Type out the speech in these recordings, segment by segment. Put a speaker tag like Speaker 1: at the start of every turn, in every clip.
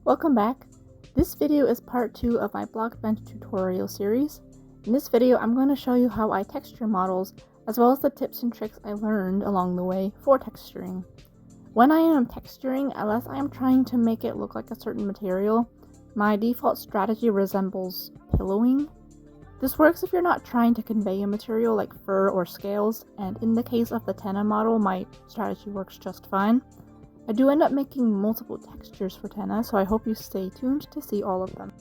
Speaker 1: Welcome back. This video is part 2 of my BlockBench tutorial series. In this video, I'm going to show you how I texture models, as well as the tips and tricks I learned along the way for texturing. When I am texturing, unless I am trying to make it look like a certain material, my default strategy resembles pillowing. This works if you're not trying to convey a material like fur or scales, and in the case of the Tenna model, my strategy works just fine. I do end up making multiple textures for Tenna, so I hope you stay tuned to see all of them.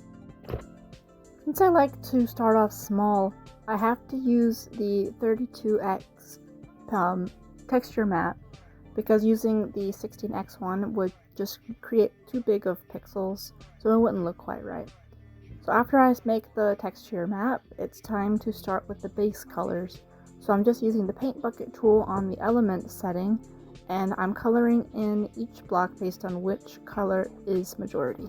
Speaker 1: Since I like to start off small, I have to use the 32x texture map, because using the 16x one would just create too big of pixels, so it wouldn't look quite right. So after I make the texture map, it's time to start with the base colors. So I'm just using the paint bucket tool on the element setting, and I'm coloring in each block based on which color is majority.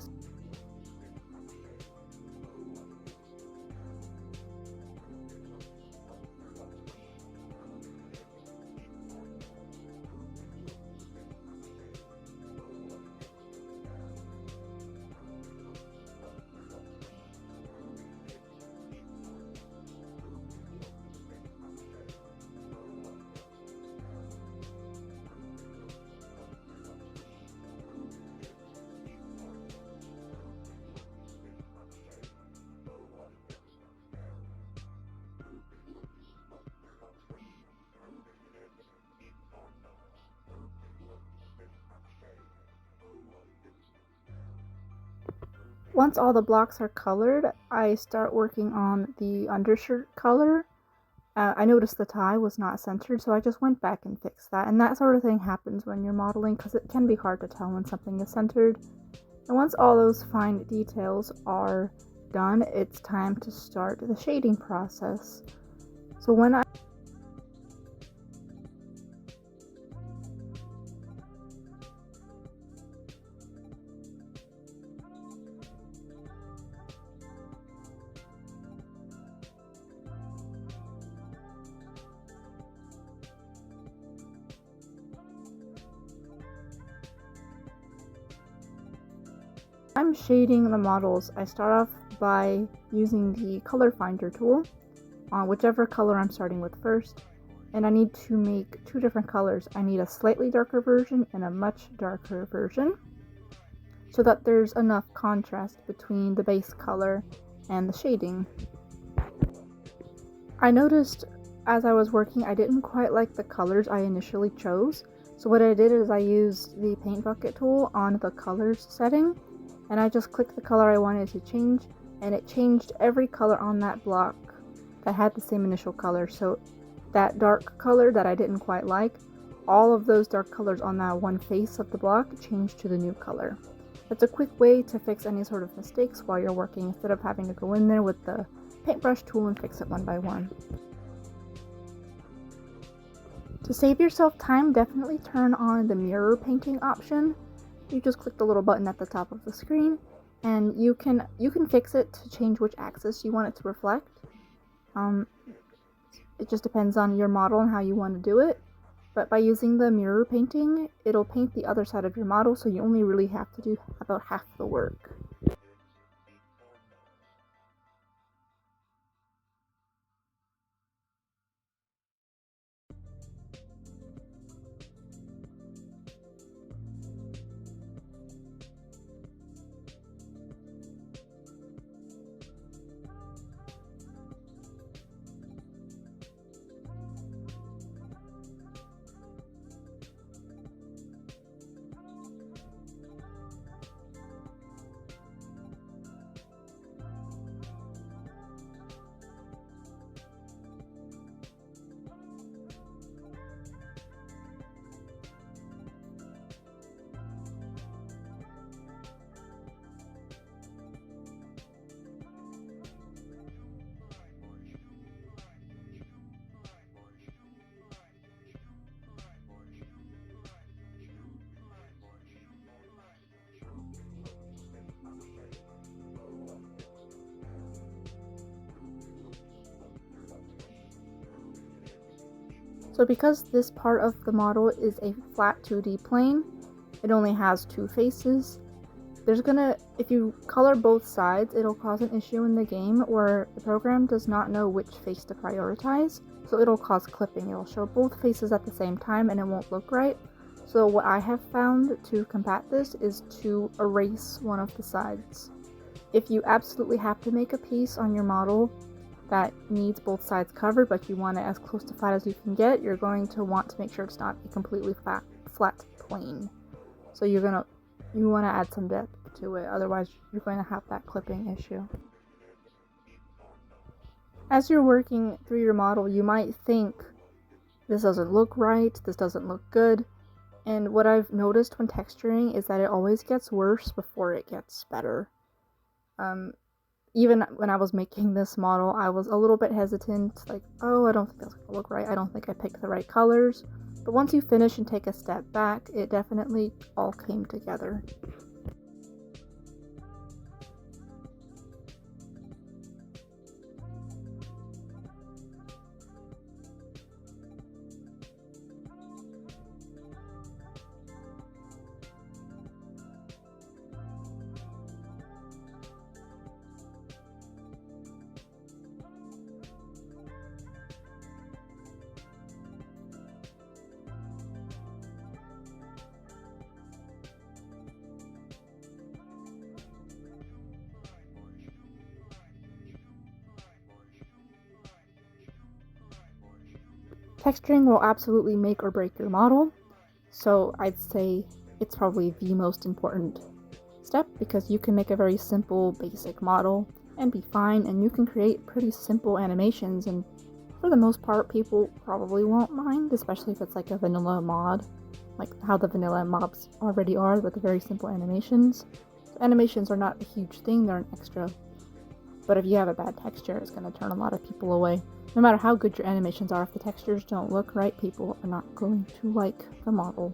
Speaker 1: Once all the blocks are colored, I start working on the undershirt color. I noticed the tie was not centered, so I just went back and fixed that. And that sort of thing happens when you're modeling, because it can be hard to tell when something is centered. And once all those fine details are done, it's time to start the shading process. So when I'm shading the models, I start off by using the color finder tool on whichever color I'm starting with first, and I need to make two different colors. I need a slightly darker version and a much darker version, so that there's enough contrast between the base color and the shading. I noticed as I was working I didn't quite like the colors I initially chose, so what I did is I used the paint bucket tool on the colors setting, and I just clicked the color I wanted to change, and it changed every color on that block that had the same initial color. So that dark color that I didn't quite like, all of those dark colors on that one face of the block changed to the new color. That's a quick way to fix any sort of mistakes while you're working, instead of having to go in there with the paintbrush tool and fix it one by one. To save yourself time, definitely turn on the mirror painting option. You just click the little button at the top of the screen, and you can fix it to change which axis you want it to reflect. It just depends on your model and how you want to do it, but by using the mirror painting, it'll paint the other side of your model, so you only really have to do about half the work. So because this part of the model is a flat 2D plane, it only has two faces, if you color both sides, it'll cause an issue in the game where the program does not know which face to prioritize, so it'll cause clipping. It'll show both faces at the same time and it won't look right. So what I have found to combat this is to erase one of the sides. If you absolutely have to make a piece on your model that needs both sides covered, but you want it as close to flat as you can get, you're going to want to make sure it's not a completely flat plane. So you want to add some depth to it, otherwise you're going to have that clipping issue. As you're working through your model, you might think, this doesn't look right, this doesn't look good, and what I've noticed when texturing is that it always gets worse before it gets better. Even when I was making this model, I was a little bit hesitant, like, oh, I don't think that's gonna look right, I don't think I picked the right colors. But once you finish and take a step back, it definitely all came together. Texturing will absolutely make or break your model, so I'd say it's probably the most important step, because you can make a very simple, basic model and be fine, and you can create pretty simple animations, and for the most part, people probably won't mind, especially if it's like a vanilla mod, like how the vanilla mobs already are with the very simple animations. So animations are not a huge thing, they're an extra. But if you have a bad texture, it's going to turn a lot of people away. No matter how good your animations are, if the textures don't look right, people are not going to like the model.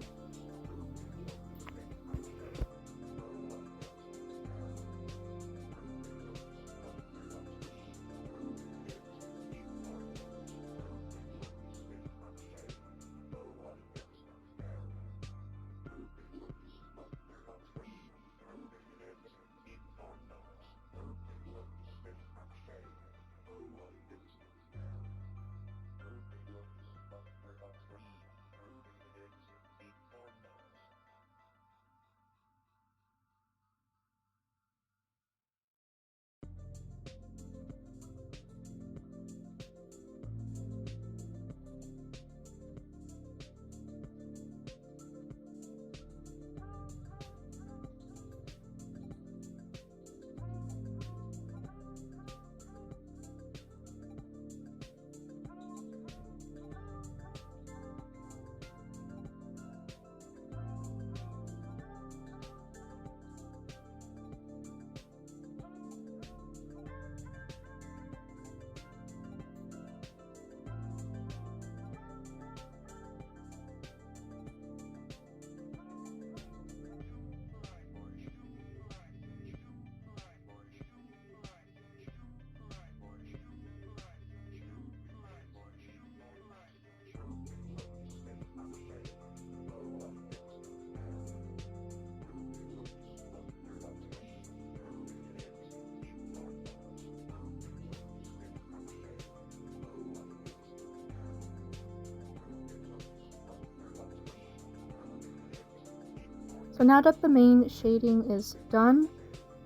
Speaker 1: So now that the main shading is done,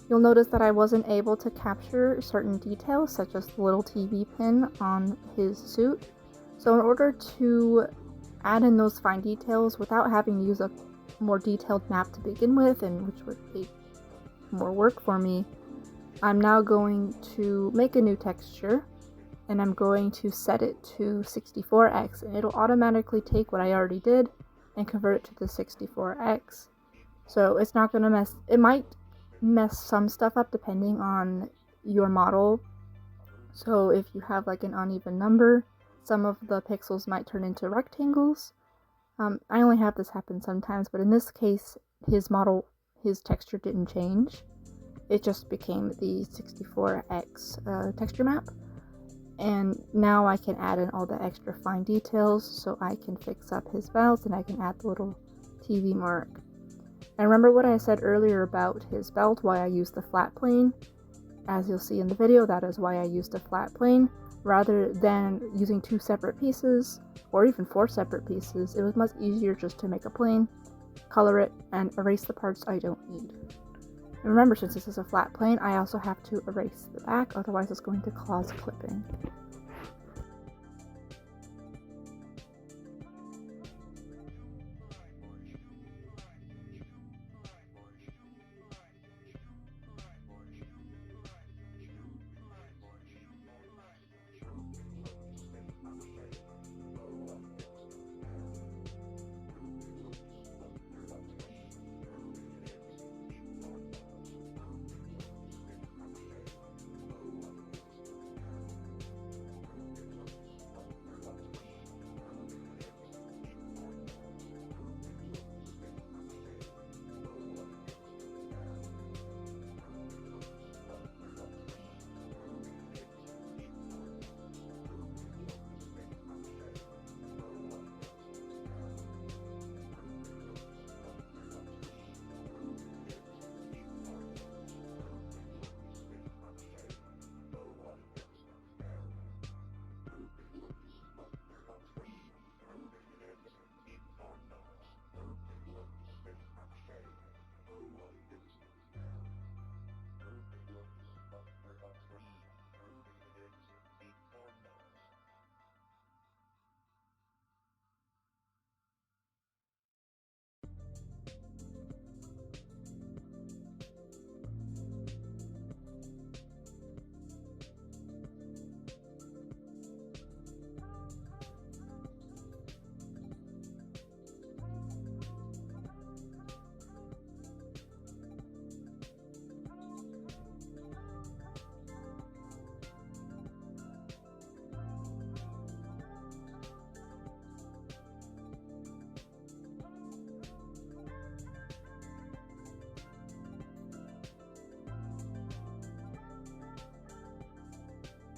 Speaker 1: you'll notice that I wasn't able to capture certain details, such as the little TV pin on his suit. So in order to add in those fine details without having to use a more detailed map to begin with, and which would be more work for me, I'm now going to make a new texture, and I'm going to set it to 64x, and it'll automatically take what I already did and convert it to the 64x. So it's not going to mess, it might mess some stuff up depending on your model. So if you have like an uneven number, some of the pixels might turn into rectangles. I only have this happen sometimes, but in this case, his texture didn't change. It just became the 64x texture map. And now I can add in all the extra fine details, so I can fix up his mouth and I can add the little TV mark. And remember what I said earlier about his belt, why I used the flat plane? As you'll see in the video, that is why I used a flat plane rather than using 2 separate pieces or even 4 separate pieces. It was much easier just to make a plane, color it, and erase the parts I don't need. And remember, since this is a flat plane, I also have to erase the back, otherwise it's going to cause clipping.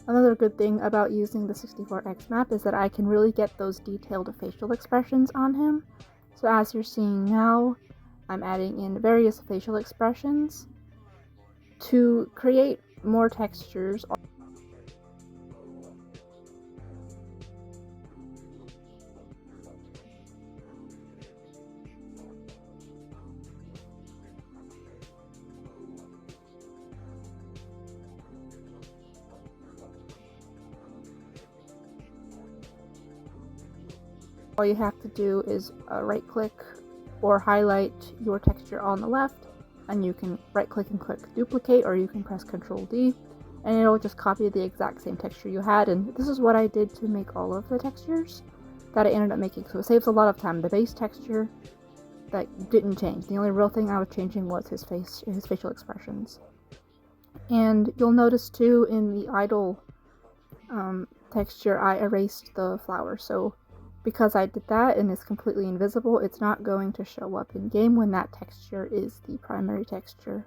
Speaker 1: Another good thing about using the 64X map is that I can really get those detailed facial expressions on him. So as you're seeing now, I'm adding in various facial expressions to create more textures. All you have to do is right click or highlight your texture on the left, and you can right click and click duplicate, or you can press Ctrl D and it'll just copy the exact same texture you had. And this is what I did to make all of the textures that I ended up making, so it saves a lot of time. The base texture that didn't change. The only real thing I was changing was his facial expressions. And you'll notice too in the idle texture I erased the flower, so because I did that and it's completely invisible, it's not going to show up in game when that texture is the primary texture.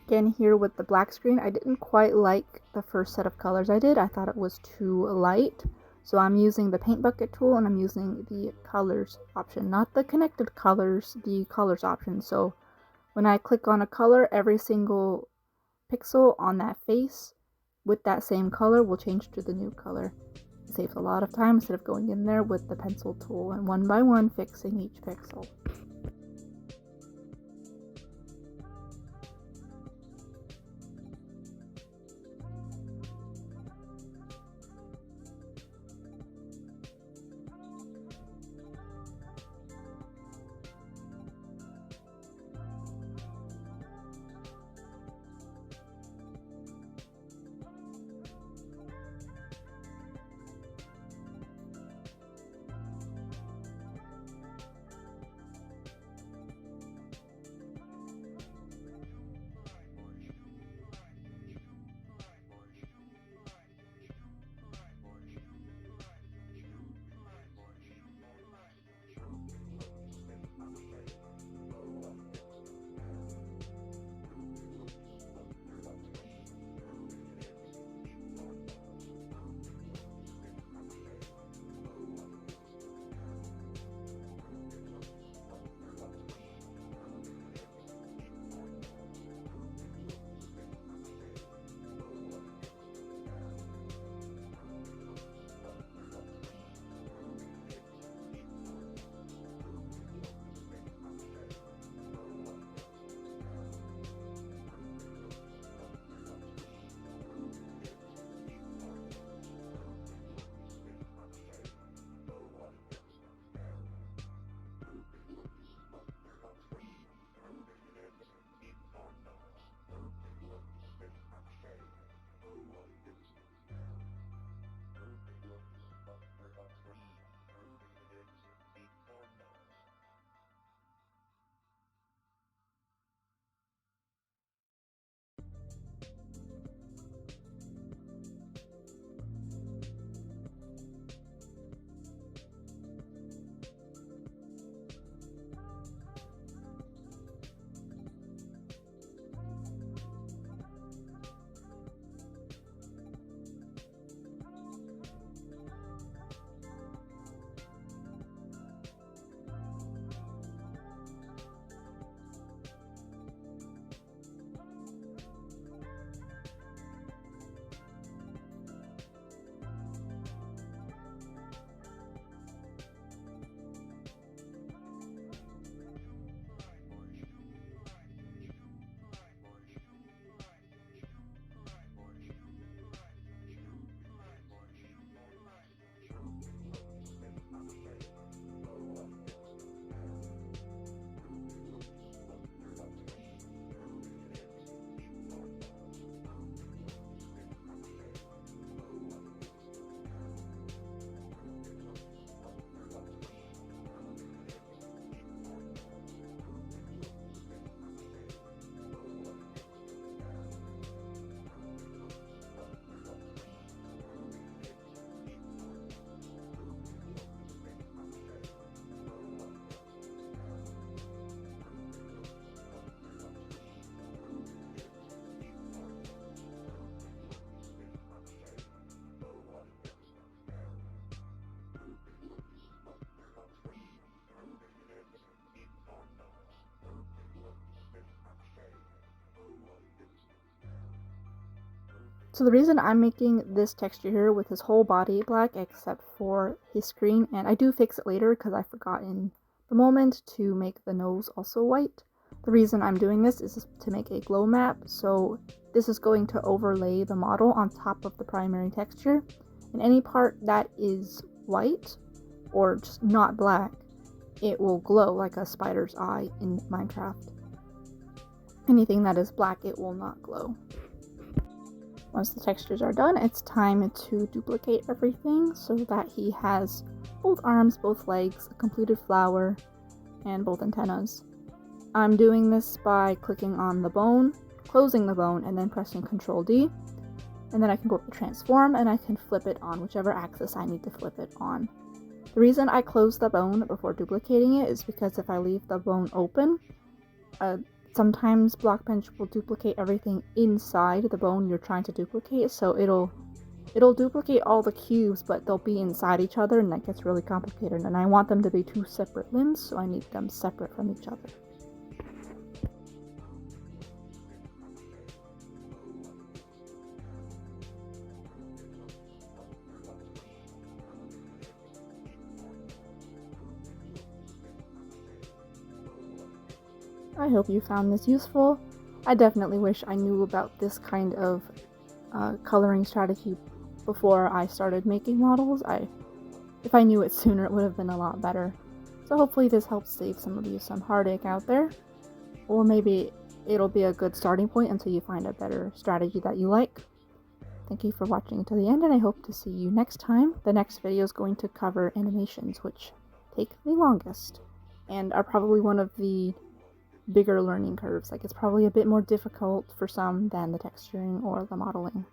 Speaker 1: Again, here with the black screen, I didn't quite like the first set of colors I did. I thought it was too light. So I'm using the paint bucket tool and I'm using the colors option, not the connected colors, the colors option. So when I click on a color, every single pixel on that face with that same color will change to the new color. It saves a lot of time instead of going in there with the pencil tool and one by one fixing each pixel. So the reason I'm making this texture here with his whole body black except for his screen, and I do fix it later because I forgot in the moment to make the nose also white. The reason I'm doing this is to make a glow map, so this is going to overlay the model on top of the primary texture, and any part that is white or just not black, it will glow like a spider's eye in Minecraft. Anything that is black, it will not glow. Once the textures are done, it's time to duplicate everything so that he has both arms, both legs, a completed flower, and both antennas. I'm doing this by clicking on the bone, closing the bone, and then pressing Ctrl D. And then I can go up to transform and I can flip it on whichever axis I need to flip it on. The reason I close the bone before duplicating it is because if I leave the bone open, Sometimes BlockBench will duplicate everything inside the bone you're trying to duplicate, so it'll duplicate all the cubes, but they'll be inside each other, and that gets really complicated. And I want them to be two separate limbs, so I need them separate from each other. I hope you found this useful. I definitely wish I knew about this kind of coloring strategy before I started making models. If I knew it sooner, it would have been a lot better. So hopefully this helps save some of you some heartache out there. Or maybe it'll be a good starting point until you find a better strategy that you like. Thank you for watching to the end, and I hope to see you next time. The next video is going to cover animations, which take the longest and are probably one of the bigger learning curves. Like, it's probably a bit more difficult for some than the texturing or the modeling.